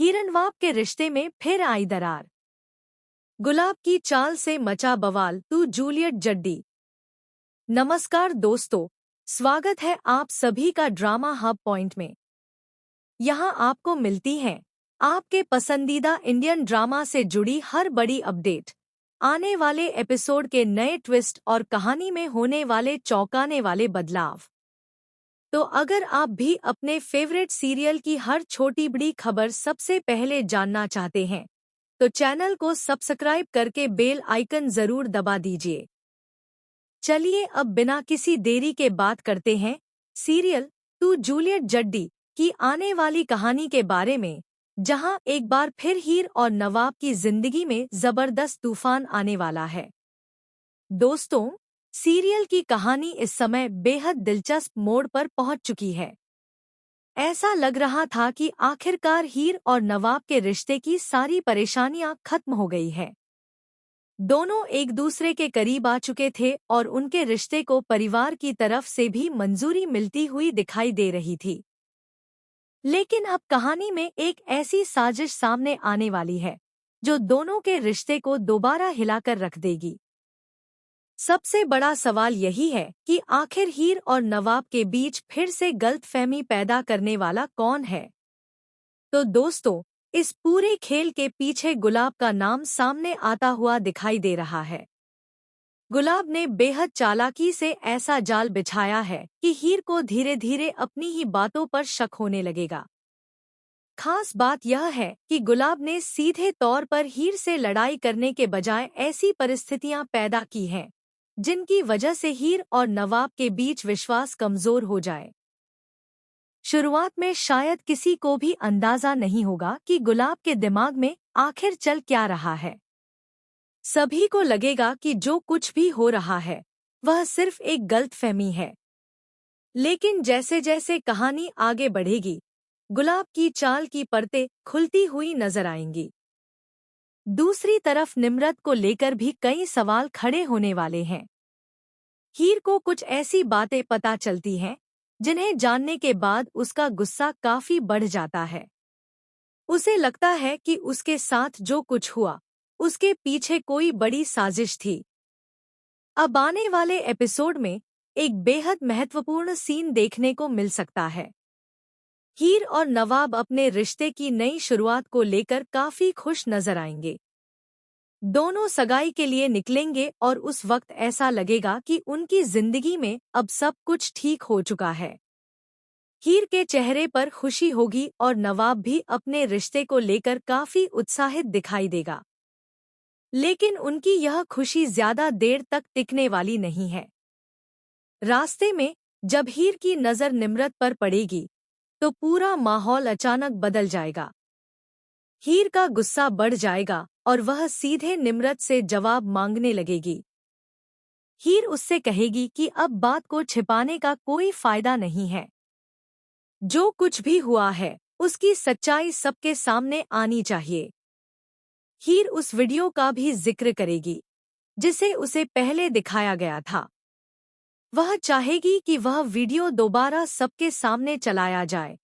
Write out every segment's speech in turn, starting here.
हीर-नवाब के रिश्ते में फिर आई दरार। गुलाब की चाल से मचा बवाल, तू जूलियट जड्डी। नमस्कार दोस्तों, स्वागत है आप सभी का ड्रामा हब पॉइंट में। यहाँ आपको मिलती हैं आपके पसंदीदा इंडियन ड्रामा से जुड़ी हर बड़ी अपडेट, आने वाले एपिसोड के नए ट्विस्ट और कहानी में होने वाले चौंकाने वाले बदलाव। तो अगर आप भी अपने फेवरेट सीरियल की हर छोटी बड़ी खबर सबसे पहले जानना चाहते हैं, तो चैनल को सब्सक्राइब करके बेल आइकन जरूर दबा दीजिए। चलिए अब बिना किसी देरी के बात करते हैं सीरियल तू जूलियट जड्डी की आने वाली कहानी के बारे में, जहां एक बार फिर हीर और नवाब की जिंदगी में जबरदस्त तूफान आने वाला है। दोस्तों, सीरियल की कहानी इस समय बेहद दिलचस्प मोड़ पर पहुंच चुकी है। ऐसा लग रहा था कि आखिरकार हीर और नवाब के रिश्ते की सारी परेशानियां खत्म हो गई है। दोनों एक दूसरे के करीब आ चुके थे और उनके रिश्ते को परिवार की तरफ से भी मंजूरी मिलती हुई दिखाई दे रही थी। लेकिन अब कहानी में एक ऐसी साजिश सामने आने वाली है जो दोनों के रिश्ते को दोबारा हिलाकर रख देगी। सबसे बड़ा सवाल यही है कि आखिर हीर और नवाब के बीच फिर से गलतफहमी पैदा करने वाला कौन है। तो दोस्तों, इस पूरे खेल के पीछे गुलाब का नाम सामने आता हुआ दिखाई दे रहा है। गुलाब ने बेहद चालाकी से ऐसा जाल बिछाया है कि हीर को धीरे धीरे अपनी ही बातों पर शक होने लगेगा। खास बात यह है कि गुलाब ने सीधे तौर पर हीर से लड़ाई करने के बजाय ऐसी परिस्थितियां पैदा की हैं जिनकी वजह से हीर और नवाब के बीच विश्वास कमजोर हो जाए। शुरुआत में शायद किसी को भी अंदाजा नहीं होगा कि गुलाब के दिमाग में आखिर चल क्या रहा है। सभी को लगेगा कि जो कुछ भी हो रहा है वह सिर्फ एक गलतफहमी है। लेकिन जैसे जैसे कहानी आगे बढ़ेगी, गुलाब की चाल की परतें खुलती हुई नजर आएंगी। दूसरी तरफ निम्रत को लेकर भी कई सवाल खड़े होने वाले हैं। हीर को कुछ ऐसी बातें पता चलती हैं जिन्हें जानने के बाद उसका गुस्सा काफी बढ़ जाता है। उसे लगता है कि उसके साथ जो कुछ हुआ उसके पीछे कोई बड़ी साजिश थी। अब आने वाले एपिसोड में एक बेहद महत्वपूर्ण सीन देखने को मिल सकता है। हीर और नवाब अपने रिश्ते की नई शुरुआत को लेकर काफी खुश नजर आएंगे। दोनों सगाई के लिए निकलेंगे और उस वक्त ऐसा लगेगा कि उनकी जिंदगी में अब सब कुछ ठीक हो चुका है। हीर के चेहरे पर खुशी होगी और नवाब भी अपने रिश्ते को लेकर काफी उत्साहित दिखाई देगा। लेकिन उनकी यह खुशी ज्यादा देर तक टिकने वाली नहीं है। रास्ते में जब हीर की नजर निम्रत पर पड़ेगी तो पूरा माहौल अचानक बदल जाएगा। हीर का गुस्सा बढ़ जाएगा और वह सीधे निम्रत से जवाब मांगने लगेगी। हीर उससे कहेगी कि अब बात को छिपाने का कोई फायदा नहीं है। जो कुछ भी हुआ है उसकी सच्चाई सबके सामने आनी चाहिए। हीर उस वीडियो का भी जिक्र करेगी जिसे उसे पहले दिखाया गया था। वह चाहेगी कि वह वीडियो दोबारा सबके सामने चलाया जाए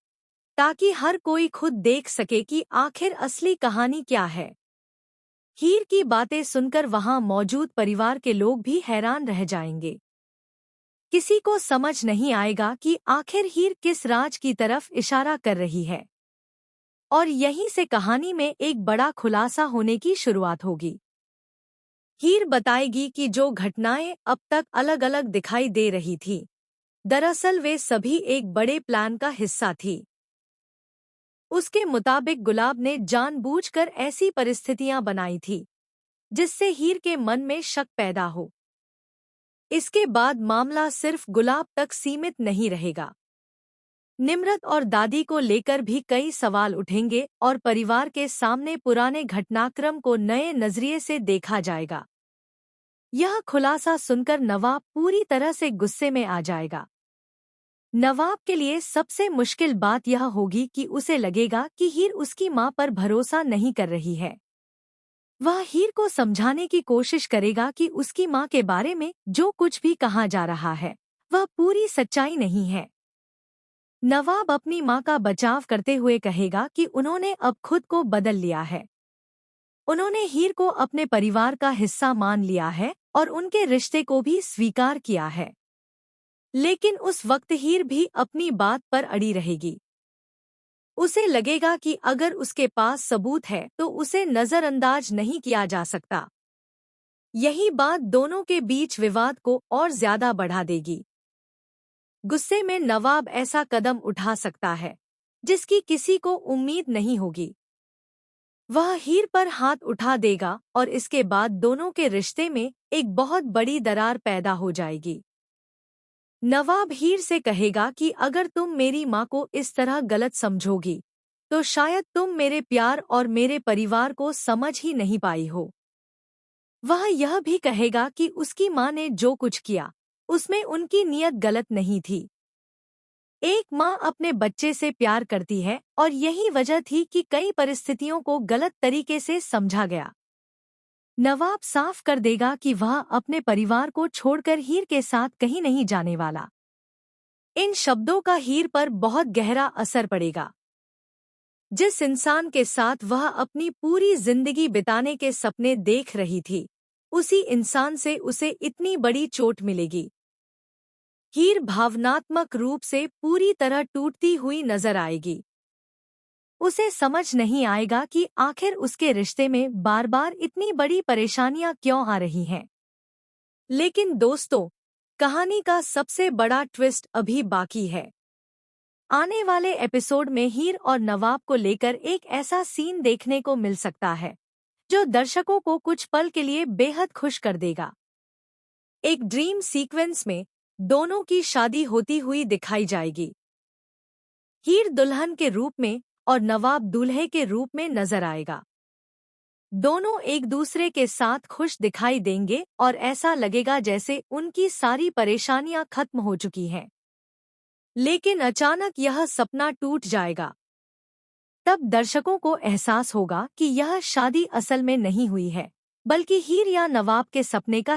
ताकि हर कोई खुद देख सके कि आखिर असली कहानी क्या है। हीर की बातें सुनकर वहां मौजूद परिवार के लोग भी हैरान रह जाएंगे। किसी को समझ नहीं आएगा कि आखिर हीर किस राज की तरफ इशारा कर रही है। और यहीं से कहानी में एक बड़ा खुलासा होने की शुरुआत होगी। हीर बताएगी कि जो घटनाएं अब तक अलग अलग दिखाई दे रही थीं, दरअसल वे सभी एक बड़े प्लान का हिस्सा थी। उसके मुताबिक गुलाब ने जानबूझकर ऐसी परिस्थितियां बनाई थी जिससे हीर के मन में शक पैदा हो। इसके बाद मामला सिर्फ गुलाब तक सीमित नहीं रहेगा। निम्रत और दादी को लेकर भी कई सवाल उठेंगे और परिवार के सामने पुराने घटनाक्रम को नए नजरिए से देखा जाएगा। यह खुलासा सुनकर नवाब पूरी तरह से गुस्से में आ जाएगा। नवाब के लिए सबसे मुश्किल बात यह होगी कि उसे लगेगा कि हीर उसकी मां पर भरोसा नहीं कर रही है। वह हीर को समझाने की कोशिश करेगा कि उसकी मां के बारे में जो कुछ भी कहा जा रहा है वह पूरी सच्चाई नहीं है। नवाब अपनी माँ का बचाव करते हुए कहेगा कि उन्होंने अब खुद को बदल लिया है। उन्होंने हीर को अपने परिवार का हिस्सा मान लिया है और उनके रिश्ते को भी स्वीकार किया है। लेकिन उस वक्त हीर भी अपनी बात पर अड़ी रहेगी। उसे लगेगा कि अगर उसके पास सबूत है तो उसे नजरअंदाज नहीं किया जा सकता। यही बात दोनों के बीच विवाद को और ज्यादा बढ़ा देगी। गुस्से में नवाब ऐसा कदम उठा सकता है जिसकी किसी को उम्मीद नहीं होगी। वह हीर पर हाथ उठा देगा और इसके बाद दोनों के रिश्ते में एक बहुत बड़ी दरार पैदा हो जाएगी। नवाब हीर से कहेगा कि अगर तुम मेरी माँ को इस तरह गलत समझोगी तो शायद तुम मेरे प्यार और मेरे परिवार को समझ ही नहीं पाई हो। वह यह भी कहेगा कि उसकी माँ ने जो कुछ किया उसमें उनकी नीयत गलत नहीं थी। एक माँ अपने बच्चे से प्यार करती है और यही वजह थी कि कई परिस्थितियों को गलत तरीके से समझा गया। नवाब साफ कर देगा कि वह अपने परिवार को छोड़कर हीर के साथ कहीं नहीं जाने वाला। इन शब्दों का हीर पर बहुत गहरा असर पड़ेगा। जिस इंसान के साथ वह अपनी पूरी जिंदगी बिताने के सपने देख रही थी, उसी इंसान से उसे इतनी बड़ी चोट मिलेगी। हीर भावनात्मक रूप से पूरी तरह टूटती हुई नजर आएगी। उसे समझ नहीं आएगा कि आखिर उसके रिश्ते में बार बार इतनी बड़ी परेशानियां क्यों आ रही हैं। लेकिन दोस्तों, कहानी का सबसे बड़ा ट्विस्ट अभी बाकी है। आने वाले एपिसोड में हीर और नवाब को लेकर एक ऐसा सीन देखने को मिल सकता है जो दर्शकों को कुछ पल के लिए बेहद खुश कर देगा। एक ड्रीम सीक्वेंस में दोनों की शादी होती हुई दिखाई जाएगी। हीर दुल्हन के रूप में और नवाब दूल्हे के रूप में नजर आएगा। दोनों एक दूसरे के साथ खुश दिखाई देंगे और ऐसा लगेगा जैसे उनकी सारी परेशानियां खत्म हो चुकी हैं। लेकिन अचानक यह सपना टूट जाएगा। तब दर्शकों को एहसास होगा कि यह शादी असल में नहीं हुई है, बल्कि हीर या नवाब के सपने का